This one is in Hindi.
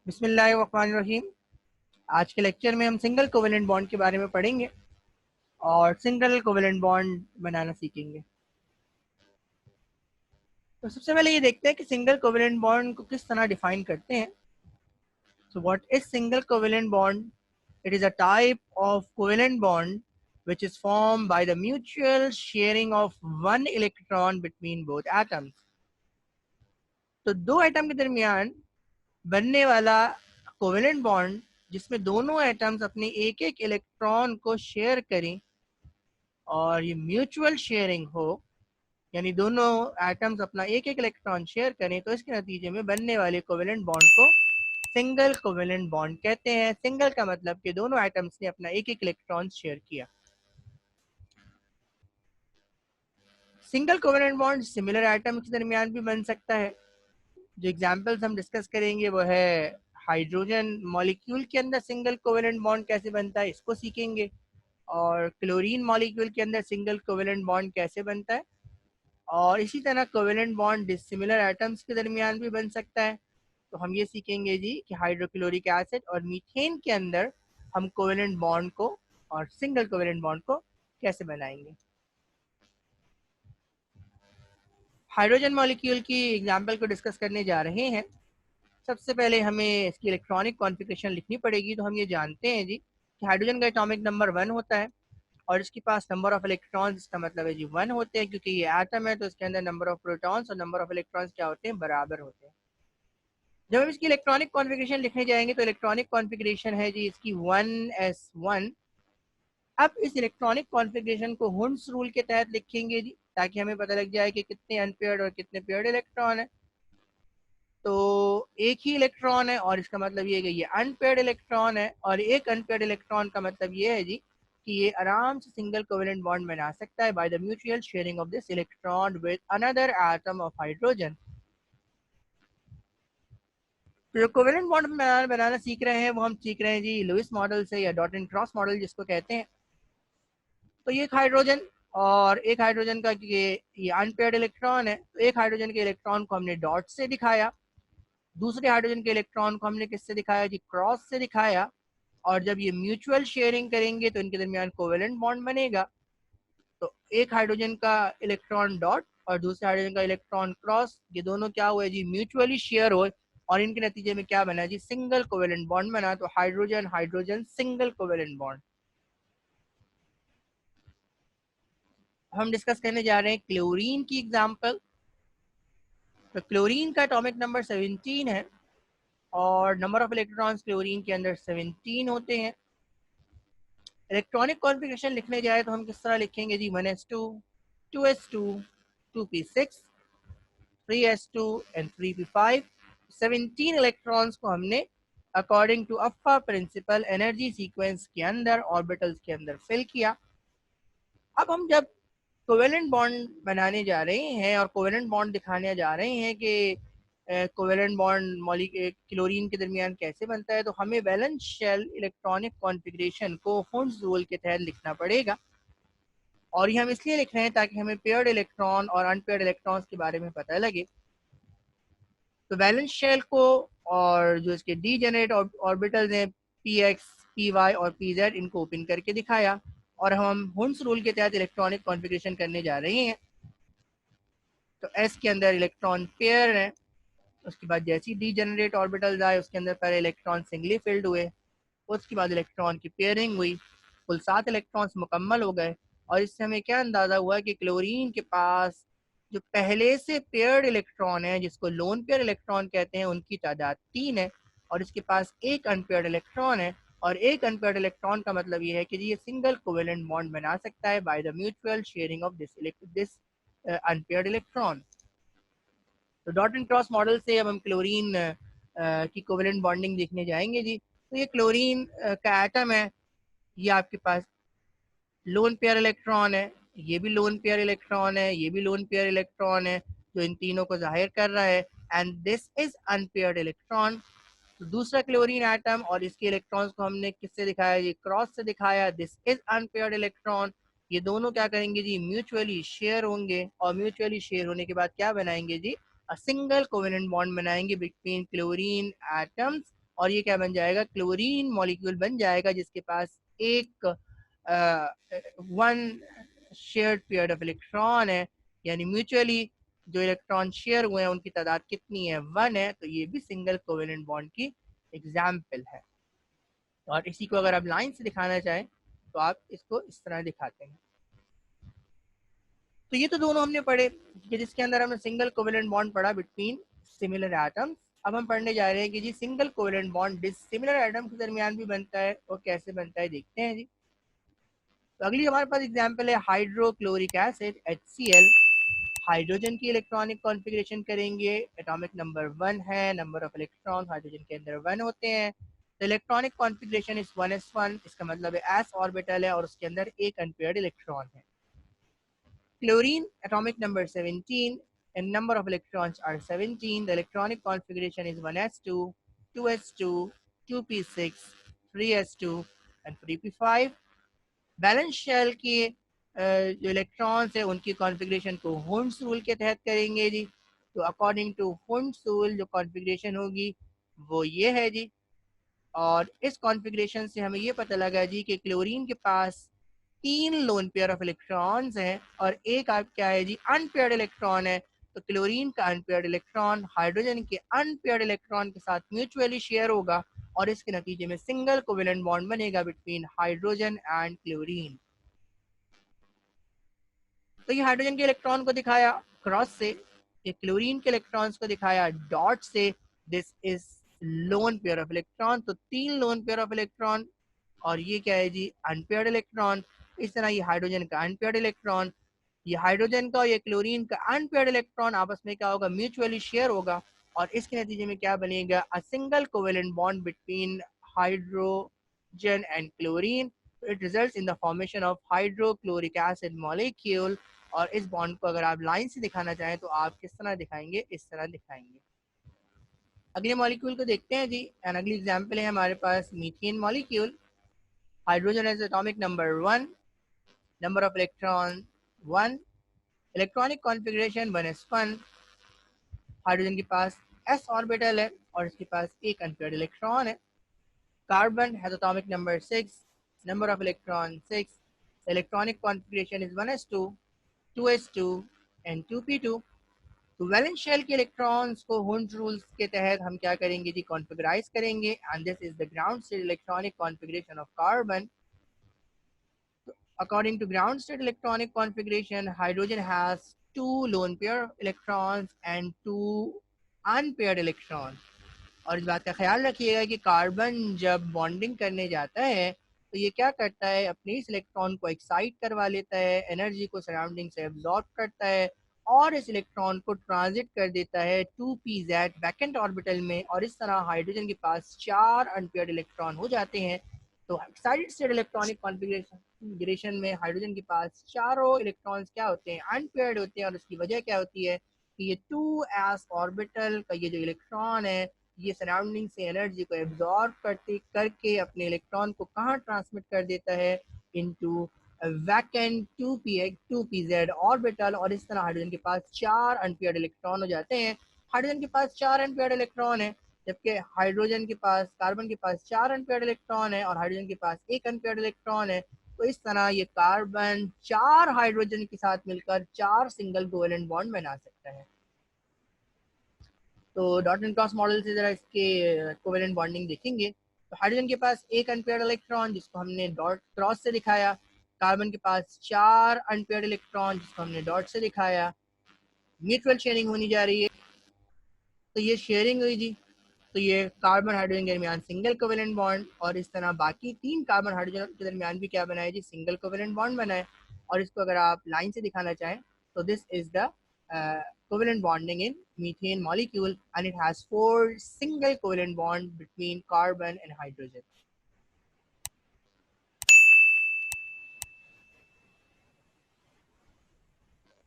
बिस्मिल्लाहिर्रहमानिर्रहीम। आज के लेक्चर में हम सिंगल कोवेलेंट बॉन्ड के बारे में पढ़ेंगे और सिंगल कोवेलेंट बॉन्ड बनाना सीखेंगे। तो सबसे पहले ये देखते हैं कि सिंगल कोवेलेंट बॉन्ड को किस तरह डिफाइन करते हैं। So what is single covalent bond? It is a type of covalent bond which is formed by the mutual sharing of one electron between both atoms। तो दो एटम के दरमियान बनने वाला कोवेलेंट बॉन्ड जिसमें दोनों एटम्स अपने एक एक इलेक्ट्रॉन को शेयर करें और ये म्यूचुअल शेयरिंग हो, यानी दोनों एटम्स अपना एक एक इलेक्ट्रॉन शेयर करें, तो इसके नतीजे में बनने वाले कोवेलेंट बॉन्ड को सिंगल कोवेलेंट बॉन्ड कहते हैं। सिंगल का मतलब कि दोनों एटम्स ने अपना एक एक इलेक्ट्रॉन शेयर किया। Single covalent bond similar atom के दरमियान भी बन सकता है। जो एग्जांपल्स हम डिस्कस करेंगे वो है हाइड्रोजन मॉलिक्यूल के अंदर सिंगल कोवेलेंट बॉन्ड कैसे बनता है, इसको सीखेंगे। और क्लोरीन मॉलिक्यूल के अंदर सिंगल कोवेलेंट बॉन्ड कैसे बनता है। और इसी तरह कोवेलेंट बॉन्ड डिसिमिलर एटम्स के दरमियान भी बन सकता है। तो हम ये सीखेंगे जी कि हाइड्रोक्लोरिक एसिड और मीथेन के अंदर हम कोवेलेंट बॉन्ड को और सिंगल कोवेलेंट बॉन्ड को कैसे बनाएंगे। हाइड्रोजन मॉलिक्यूल की एग्जांपल को डिस्कस करने जा रहे हैं। सबसे पहले हमें इसकी इलेक्ट्रॉनिक कॉन्फ़िगरेशन लिखनी पड़ेगी। तो हम ये जानते हैं जी कि हाइड्रोजन का एटॉमिक नंबर 1 होता है और इसके पास नंबर ऑफ इलेक्ट्रॉन्स, इसका मतलब है जी 1 होते हैं, क्योंकि ये एटम है तो इसके अंदर नंबर ऑफ प्रोटॉन्स और नंबर ऑफ इलेक्ट्रॉन्स क्या होते हैं, बराबर होते हैं। जब हम इसकी इलेक्ट्रॉनिक कॉन्फ़िगरेशन लिखने जाएंगे तो इलेक्ट्रॉनिक कॉन्फ़िगरेशन है जी इसकी 1s1। अब इस इलेक्ट्रॉनिक कॉन्फ़िगरेशन को हुंस रूल के तहत लिखेंगे जी, ताकि हमें पता लग जाए कि कितने अनपेयर्ड और कितने पेयर्ड इलेक्ट्रॉन है। तो एक ही इलेक्ट्रॉन है और इसका मतलब ये है कि ये अनपेयर्ड इलेक्ट्रॉन है, और एक अनपेयर्ड इलेक्ट्रॉन का मतलब ये है जी कि ये आराम से सिंगल कोवेलेंट बॉन्ड बना सकता है by the mutual sharing of this electron with another atom of hydrogen. तो जो कोवेलेंट बॉन्ड बनाना सीख रहे हैं वो हम सीख रहे हैं जी लुइस मॉडल से, या डॉट एंड क्रॉस मॉडल जिसको कहते हैं। तो ये एक हाइड्रोजन और एक हाइड्रोजन का ये अनपेयर्ड इलेक्ट्रॉन है, तो एक हाइड्रोजन के इलेक्ट्रॉन को हमने डॉट से दिखाया, दूसरे हाइड्रोजन के इलेक्ट्रॉन को हमने किससे दिखाया जी, क्रॉस से दिखाया। और जब ये म्यूचुअल शेयरिंग करेंगे तो इनके दरमियान कोवेलेंट बॉन्ड बनेगा। तो एक हाइड्रोजन का इलेक्ट्रॉन डॉट और दूसरे हाइड्रोजन का इलेक्ट्रॉन क्रॉस, ये दोनों क्या हुए जी, म्यूचुअली शेयर हुए और इनके नतीजे में क्या बना जी, सिंगल कोवेलेंट बॉन्ड बना। तो hydrogen hydrogen single covalent bond. हम डिस्कस करने जा रहे हैं क्लोरीन की एग्जांपल। तो क्लोरीन का एटॉमिक नंबर 17 है और नंबर ऑफ इलेक्ट्रॉन्स क्लोरीन के अंदर 17 होते हैं। इलेक्ट्रॉनिक कॉन्फ़िगरेशन लिखने जाए तो हम किस तरह लिखेंगे जी, 1s2 2s2 2p6 3s2 and 3p5। 17 electrons को हमने according to aufbau principle energy sequence के अंदर ऑर्बिटल्स के अंदर फिल किया। अब हम जब कोवेलेंट बॉन्ड बनाने जा रहे हैं और कोवेलेंट बॉन्ड दिखाने जा रहे हैं कि कोवेलेंट बॉन्ड क्लोरीन के दरमियान कैसे बनता है, तो हमें वैलेंस शेल इलेक्ट्रॉनिक कॉन्फ़िगरेशन को हुंस रूल के तहत लिखना पड़ेगा। और ये हम इसलिए लिख रहे हैं ताकि हमें पेयर्ड इलेक्ट्रॉन और अनपेयर्ड इलेक्ट्रॉन्स के बारे में पता लगे। तो वैलेंस शेल को और जो इसके डी जनरेट ऑर्बिटल्स हैं पी एक्स पी वाई और पी जेड, इनको ओपन करके दिखाया और हम हुंस रूल के तहत इलेक्ट्रॉनिक कॉन्फ़िगरेशन करने जा रहे हैं। तो एस के अंदर इलेक्ट्रॉन पेयर है, उसके बाद जैसी डी जनरेट ऑर्बिटल्स आए उसके अंदर पहले इलेक्ट्रॉन सिंगली फिल्ड हुए, उसके बाद इलेक्ट्रॉन की पेयरिंग हुई, कुल 7 इलेक्ट्रॉन्स मुकम्मल हो गए। और इससे हमें क्या अंदाज़ा हुआ कि क्लोरीन के पास जो पहले से पेयर्ड इलेक्ट्रॉन है जिसको लोन पेयर इलेक्ट्रॉन कहते हैं, उनकी तादाद 3 है और इसके पास एक अनपेयर्ड इलेक्ट्रॉन है। और एक अनपेयर्ड इलेक्ट्रॉन का मतलब ये है कि ये सिंगल कोवेलेंट बॉन्ड बना सकता है by the mutual sharing of this unpaired electron. तो डॉट एंड क्रॉस मॉडल से अब हम क्लोरीन की कोवेलेंट बॉन्डिंग देखने जाएंगे जी। तो ये क्लोरीन का एटम है, ये आपके पास लोन पेयर इलेक्ट्रॉन है, ये भी लोन पेयर इलेक्ट्रॉन है, ये भी लोन पेयर इलेक्ट्रॉन है, जो इन तीनों को जाहिर कर रहा है। And this is unpaired electron. तो दूसरा क्लोरीन एटम और इसके इलेक्ट्रॉन्स को हमने किससे दिखाया, ये क्रॉस से दिखाया, दिस इज अनपेयर्ड इलेक्ट्रॉन। ये दोनों क्या करेंगे जी, म्यूचुअली शेयर होंगे और म्यूचुअली शेयर होने के बाद क्या बनाएंगे जी, अ सिंगल कोवेलेंट बॉन्ड बनाएंगे बिटवीन क्लोरीन एटम्स और ये क्या बन जाएगा, क्लोरीन मॉलिक्यूल बन जाएगा जिसके पास एक one shared pair of electron है, यानी म्यूचुअली जो इलेक्ट्रॉन शेयर हुए हैं उनकी तादाद कितनी है, 1 है। तो ये भी सिंगल कोवेलेंट बॉन्ड की एग्जाम्पल है। और इसी को अगर आप लाइन से दिखाना चाहें तो आप इसको इस तरह दिखाते हैं। तो ये तो दोनों हमने पढ़े कि जिसके अंदर हमने सिंगल कोवेलेंट बॉन्ड पढ़ा बिटवीन सिमिलर एटम्स। अब हम पढ़ने जा रहे हैं कि जी single covalent bond dissimilar atom के दरमियान भी बनता है, और कैसे बनता है देखते हैं जी। तो अगली हमारे पास एग्जांपल है हाइड्रोक्लोरिक एसिड HCl। हाइड्रोजन की इलेक्ट्रॉनिक कॉन्फ़िगरेशन करेंगे, एटॉमिक नंबर 1 है, नंबर ऑफ इलेक्ट्रॉन हाइड्रोजन के अंदर 1 होते हैं। तो इलेक्ट्रॉनिक कॉन्फ़िगरेशन इज 1s1, इसका मतलब है s ऑर्बिटल है और उसके अंदर एक अनपेयर्ड इलेक्ट्रॉन है। Chlorine, atomic number 17, and number of electrons are 17. The electronic configuration is 1s2, 2s2, 2p6, 3s2, and 3p5. Balance shell के जो इलेक्ट्रॉन्स है उनकी कॉन्फ़िगरेशन को हुंड्स रूल के तहत करेंगे जी। तो अकॉर्डिंग टू हुंड्स रूल जो कॉन्फ़िगरेशन होगी वो ये है जी। और इस कॉन्फ़िगरेशन से हमें ये पता लगा जी कि क्लोरीन के पास 3 लोन पेयर ऑफ इलेक्ट्रॉन्स हैं और एक आप क्या है जी, अनपेयर्ड इलेक्ट्रॉन है। तो क्लोरीन का अनपेयर्ड इलेक्ट्रॉन हाइड्रोजन के अनपेयर्ड इलेक्ट्रॉन के साथ म्यूचुअली शेयर होगा और इसके नतीजे में सिंगल कोवेलेंट बॉन्ड बनेगा बिटवीन हाइड्रोजन एंड क्लोरीन। तो ये हाइड्रोजन के इलेक्ट्रॉन को दिखाया क्रॉस से, ये क्लोरीन के इलेक्ट्रॉन्स को दिखाया डॉट से। This is lone pair of electron, तो 3 लोन पेयर ऑफ इलेक्ट्रॉन, और ये क्या है जी, अनपेयर्ड इलेक्ट्रॉन। इस तरह ये हाइड्रोजन का अनपेयर्ड इलेक्ट्रॉन, ये हाइड्रोजन का और ये क्लोरीन का अनपेयर्ड इलेक्ट्रॉन आपस में क्या होगा, म्यूचुअली शेयर होगा और इसके नतीजे में क्या बनेगा, a single covalent bond between hydrogen and chlorine. It results in the formation of hydrochloric acid molecule. और इस बॉन्ड को अगर आप लाइन से दिखाना चाहें तो आप किस तरह दिखाएंगे, इस तरह दिखाएंगे। अगले मॉलिक्यूल को देखते हैं जी। एंड अगली एग्जांपल है हमारे पास methane molecule. Hydrogen has atomic number 1, number of electron 1, electronic configuration 1s1। Hydrogen के पास s ऑर्बिटल है और इसके पास एक अनपेयर्ड इलेक्ट्रॉन है। Carbon has atomic number 6, number of electron 6, electronic configuration is 1s2, 2s2 and 2p2। तो वैलेंस शेल के इलेक्ट्रॉन्स को हुंड रूल्स के तहत हम क्या करेंगे जी, कॉन्फ़िगराइज करेंगे। And this is the ground state electronic configuration of carbon. According to ground state electronic configuration, hydrogen has 2 lone pair electrons and 2 unpaired electrons. और इस बात का ख्याल रखिएगा कि कार्बन जब बॉन्डिंग करने जाता है तो ये क्या करता है, अपने इस इलेक्ट्रॉन को एक्साइट करवा लेता है, एनर्जी को सराउंडिंग से एब्जॉर्ब करता है और इस इलेक्ट्रॉन को ट्रांजिट कर देता है 2pz वैकेंट ऑर्बिटल में। और इस तरह हाइड्रोजन के पास 4 अनपेयर्ड इलेक्ट्रॉन हो जाते हैं। तो एक्साइटेड स्टेट इलेक्ट्रॉनिक कॉन्फ़िगरेशन में हाइड्रोजन के पास चारों इलेक्ट्रॉन्स क्या होते हैं, अनपेयर्ड होते हैं। और उसकी वजह क्या होती है कि ये 2s ऑर्बिटल का ये जो इलेक्ट्रॉन है ये सराउंडिंग से एनर्जी को एब्जॉर्ब करते करके अपने इलेक्ट्रॉन को कहाँ ट्रांसमिट कर देता है, इनटू वैकेंट 2pz ऑर्बिटल। और इस तरह हाइड्रोजन के पास 4 अनपेयर्ड इलेक्ट्रॉन हो जाते हैं। हाइड्रोजन के पास 4 अनपेयर्ड इलेक्ट्रॉन है, जबकि हाइड्रोजन के पास, कार्बन के पास 4 अनपेयर्ड इलेक्ट्रॉन है और हाइड्रोजन के पास एक अनपेयर्ड इलेक्ट्रॉन है। तो इस तरह ये कार्बन 4 हाइड्रोजन के साथ मिलकर 4 सिंगल कोवेलेंट बॉन्ड बना सकता है। तो डॉट एंड क्रॉस मॉडल से जरा इसके कोवेलेंट बॉन्डिंग देखेंगे। तो हाइड्रोजन के पास एक अनपेयर्ड इलेक्ट्रॉन जिसको हमने डॉट क्रॉस से दिखाया, कार्बन के पास 4 अनपेयर्ड इलेक्ट्रॉन जिसको हमने डॉट से दिखाया। म्यूचुअल शेयरिंग होनी जा रही है, तो ये शेयरिंग हुई जी। तो ये कार्बन हाइड्रोजन के दरमियान सिंगल कोवेलेंट बॉन्ड, और इस तरह बाकी 3 कार्बन हाइड्रोजन के दरमियान भी क्या बनाए जी, सिंगल कोवेलेंट बॉन्ड बनाए। और इसको अगर आप लाइन से दिखाना चाहें तो this is the covalent bonding in methane molecule, and it has 4 single covalent bond between carbon and hydrogen.